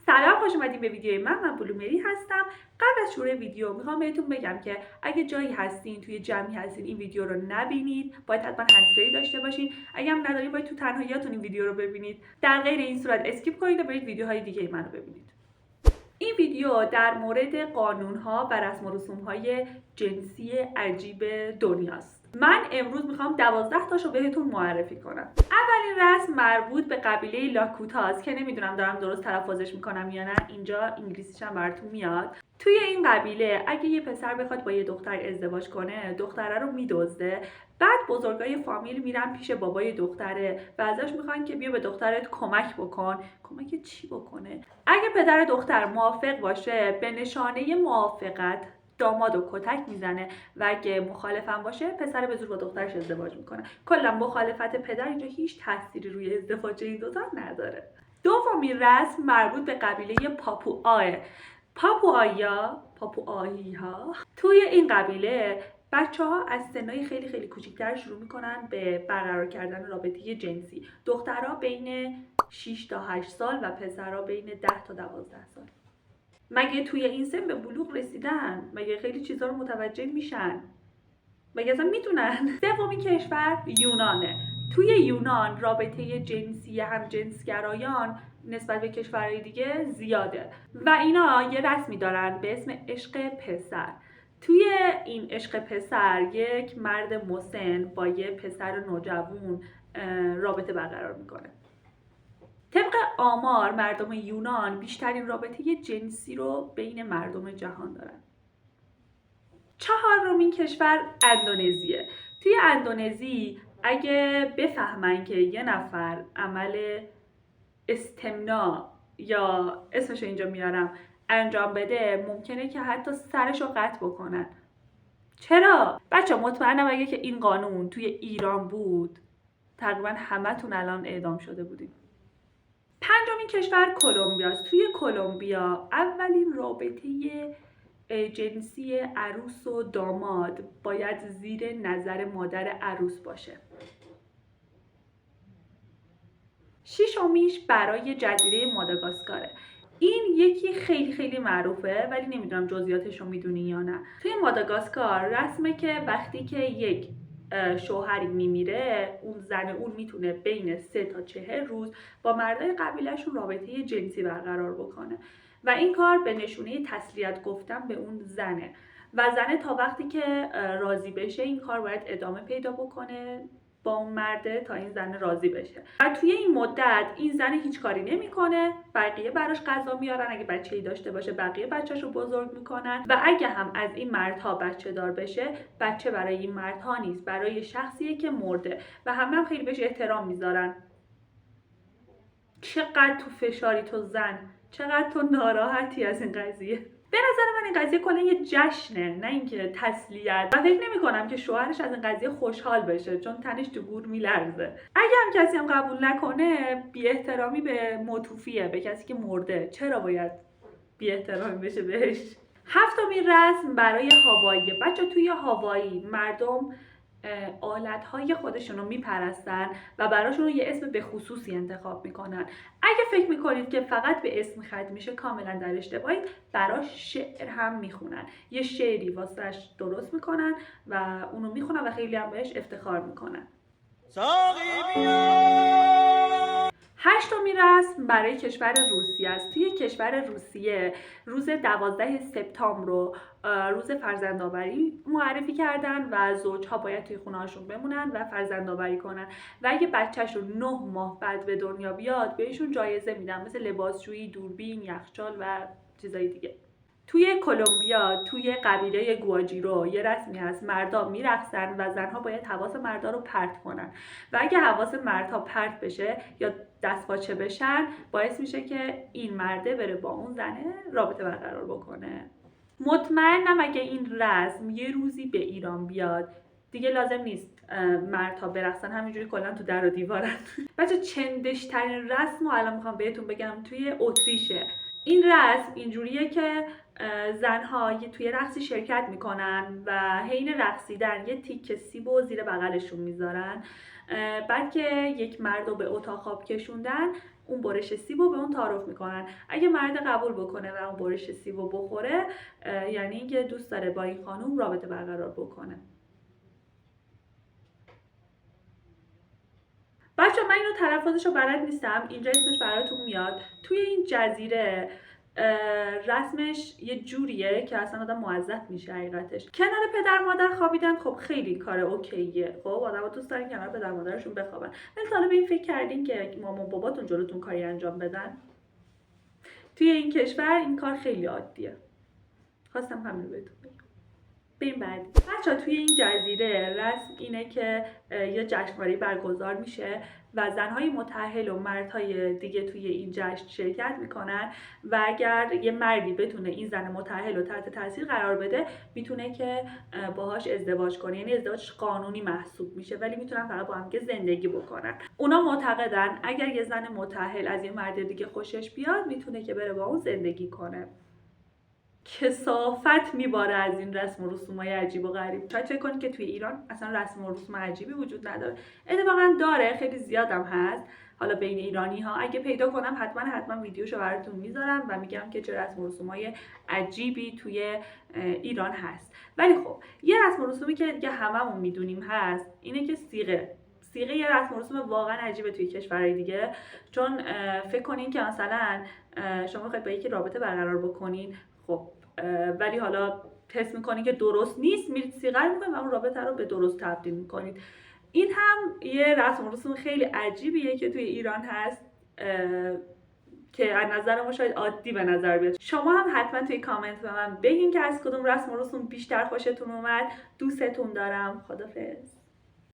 سلام، خوش اومدین به ویدیوی من بلومری هستم. قبل از شروع ویدیو میخوام بهتون بگم که اگه جایی هستین، توی جمعی هستین، این ویدیو رو نبینید. باید حتما هندزفری داشته باشین. اگه هم ندارین باید تو تنهاییاتون این ویدیو رو ببینید. در غیر این صورت اسکیپ کنید و برید ویدیوهای دیگه منو ببینید. این ویدیو در مورد قانون‌ها و رسم و رسوم‌های جنسی عجیب دنیاست. من امروز میخوام 12 تاشو بهتون معرفی کنم. اولین رسم مربوط به قبیله لاکوتاست که نمیدونم دارم درست تلفظش میکنم یا نه. اینجا انگلیسیش هم براتون میاد. توی این قبیله اگه یه پسر بخواد با یه دختر ازدواج کنه، دختره رو میدزده. بعد بزرگای فامیل میرن پیش بابای دختره و ازش میخوان که بیا به دخترت کمک بکن. کمک چی بکنه؟ اگه پدر دختر موافق باشه، به نشانه موافقت داماد و کتک میزنه و اگه مخالفم باشه، پسر به زور با دخترش ازدواج میکنه. کلا مخالفت پدر اینجا هیچ تأثیری روی ازدواج این دوتا نداره. دومین رسم مربوط به قبیله پاپوآه. پاپوآیی ها توی این قبیله بچه‌ها از سنای خیلی کوچیک‌تر شروع میکنن به برقرار کردن رابطه جنسی. دخترها بین 6 تا 8 سال و پسرها بین 10 تا 12 سال. مگه توی این سن به بلوغ رسیدن؟ مگه خیلی چیزا رو متوجه میشن؟ مگه اصلا میدونن؟ سومین کشور یونانه. توی یونان رابطه جنسی همجنسگرایان نسبت به کشورهای دیگه زیاده و اینا یه رسمی دارن به اسم عشق پسر. توی این عشق پسر یک مرد مسن با یه پسر نوجوان رابطه برقرار میکنه. طبق آمار مردم یونان بیشترین رابطه جنسی رو بین مردم جهان دارن. چهارمین کشور اندونزیه. توی اندونزی اگه بفهمن که یه نفر عمل استمناء یا اسمشو اینجا میارم انجام بده، ممکنه که حتی سرشو قطع بکنن. چرا؟ بچه مطمئنم اگه که این قانون توی ایران بود تقریبا همتون الان اعدام شده بودیم. پنجمین کشور کلمبیاست. توی کلمبیا اولین رابطه جنسی عروس و داماد باید زیر نظر مادر عروس باشه. ششمیش برای جزیره ماداگاسکاره. این یکی خیلی معروفه ولی نمیدونم جزئیاتش رو میدونی یا نه. توی ماداگاسکار رسمه که وقتی که یک شوهری میمیره، اون زن اون میتونه بین 3 تا 40 روز با مردای قبیلهشون رابطه جنسی برقرار بکنه و این کار به نشونه تسلیت گفتن به اون زنه و زنه تا وقتی که راضی بشه این کار باید ادامه پیدا بکنه با اون مرده تا این زن راضی بشه و توی این مدت این زن هیچ کاری نمیکنه. بقیه براش غذا میارن، اگه بچه‌ای داشته باشه بقیه بچه‌شو بزرگ میکنن و اگه هم از این مردها بچه دار بشه، بچه برای این مردها نیست، برای شخصیه که مرده و همه خیلی بهش احترام میذارن. چقدر تو فشاری تو زن، چقدر تو ناراحتی از این قضیه. به نظر من این قضیه کلا یه جشنه، نه اینکه تسلیت. و فکر نمی‌کنم که شوهرش از این قضیه خوشحال بشه چون تنش تو گور میلرزه. اگه هم کسی هم قبول نکنه، بی احترامی به مطوفیه، به کسی که مرده. چرا باید بی احترامی بشه بهش؟ هفتمین رسم برای هاوایی. بچه توی هاوایی مردم آلت‌های خودشون رو میپرستن و براشون یه اسم به خصوصی انتخاب میکنن. اگه فکر میکنید که فقط به اسم ختم میشه، کاملا در اشتباهید. براش شعر هم میخونن، یه شعری واسش درست میکنن و اونو میخونن و خیلی هم بهش افتخار میکنن. هشتمین رسم برای کشور روسیه است. توی کشور روسیه روز 12 سپتامبر رو روز فرزندآوری معرفی کردن و زوجها باید توی خونه‌هاشون بمونن و فرزندآوری کنن و اگه بچه‌شون 9 ماه بعد به دنیا بیاد بهشون جایزه میدن، مثل لباسشویی، دوربین، یخچال و چیزای دیگه. توی کلمبیا توی قبیله گواجیرو یه رسمی هست، مردا میرقصن و زنها باید حواس مردا رو پرت کنن و اگه حواس مردها پرت بشه یا دست پاچه بشن، باعث میشه که این مرده بره با اون زنه رابطه برقرار بکنه. مطمئنم اگه این رسم یه روزی به ایران بیاد دیگه لازم نیست مردها برقصن، همینجوری کلا تو در و دیوارن. بچه چندشترین رسم رو الان میخوام بهتون بگم توی اتریشه. این رسم اینجوریه که زنها توی رقصی شرکت میکنن و حین رقصیدن یه تیکه سیب و زیر بغلشون میذارن. بعد که یک مرد رو به اتاق خواب کشوندن، اون برش سیب رو به اون تعارف میکنن. اگه مرد قبول بکنه و اون برش سیب رو بخوره یعنی اینکه دوست داره با این خانم رابطه برقرار بکنه. بچه من اینو تلفظش رو بلد نیستم، اینجا اسمش براتون میاد. توی این جزیره رسمش یه جوریه که اصلا آدم موظف میشه حقیقتش. کنار پدر مادر خوابیدن خب خیلی کار اوکیه، خب آدم‌ها دوست دارن کنار پدر مادرشون بخوابن. ولی تا حالا به این فکر کردین که مامان باباتون جلوتون کاری انجام بدن؟ توی این کشور این کار خیلی عادیه. خواستم همین رو بهتون بگم. بریم بعد. بچه‌ها توی این جزیره رسم اینه که یه جشنواره برگزار میشه و زنهای متأهل و مردهای دیگه توی این جشن شرکت میکنن و اگر یه مردی بتونه این زن متأهل رو تحت تاثیر قرار بده میتونه که باهاش ازدواج کنه. یعنی ازدواج قانونی محسوب میشه ولی میتونن فقط با هم زندگی بکنن. اونا معتقدن اگر یه زن متأهل از یه مرد دیگه خوشش بیاد میتونه که بره با اون زندگی کنه. کثافت میباره از این رسم و رسومای عجیب و غریب. شاید فکر کنید که توی ایران اصلا رسم و رسوم عجیبی وجود نداره. اتفاقا داره، خیلی زیادم هست. حالا بین ایرانی ها اگه پیدا کنم حتما ویدیوشو براتون میذارم و میگم که چه رسم و رسومای عجیبی توی ایران هست. ولی خب یه رسم و رسومی که دیگه هممون میدونیم هست اینه که صیغه یه رسم و رسوم واقعا عجیبه توی کشورهای دیگه. چون فکر کنین که مثلا شما میخواید با یکی رابطه برقرار بکنین، خب ولی حالا حس میکنید که درست نیست، میرید صیغه رو میکنید و اون رابطه رو به درست تبدیل میکنید. این هم یه رسم و رسوم خیلی عجیبیه که توی ایران هست که از نظر ما شاید عادی به نظر بیاد. شما هم حتما توی کامنت به من بگین که از کدوم رسم و رسوم بیشتر خوشتون اومد. دوستتون دارم. خدافظ.